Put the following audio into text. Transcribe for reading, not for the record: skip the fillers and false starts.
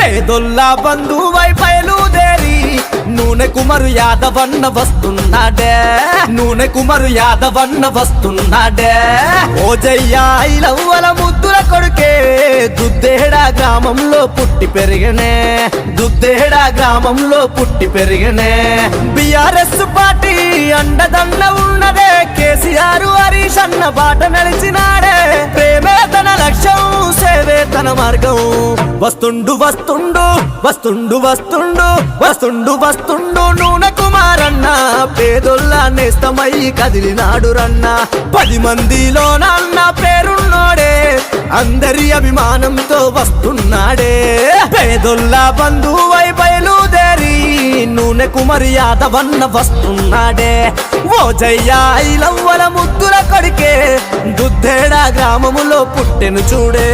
పేదొల్లా బంధువై బయలుదేరి నూనె కుమారు యాదవన్న వస్తున్నాడే, నూనె కుమారు యాదవన్న వస్తున్నాడే. ఓజయ్య ఐలవ్వల ముద్దుల కొడుకే దుద్దేడ గ్రామంలో పుట్టి పెరిగనే, దుద్దేడ గ్రామంలో పుట్టి పెరిగనే. బిఆర్ఎస్ పార్టీ అండదండ ఉన్నదే, కేసీఆర్ హరీష్ అన్న బాట నడిచినాడే. ప్రేమే తన లక్ష్యం, సేవే తన మార్గం. వస్తుండు వస్తుండు వస్తుండు వస్తుండు వస్తుండు వస్తుండు నూనె కుమారన్న, పేదొల్లా నేస్తమై కదిలినాడు రన్న. 10 మందిలో నాన్న పేరున్నోడే, అందరి అభిమానంతో వస్తున్నాడే. పేదొల్లా బంధువై బయలుదేరి నూనె కుమారు యాదవన్న వస్తున్నాడే. ఓజయ్య ఐలవ్వల ముద్దుల కొడుకే దుద్దేడ గ్రామములో పుట్టెను చూడే.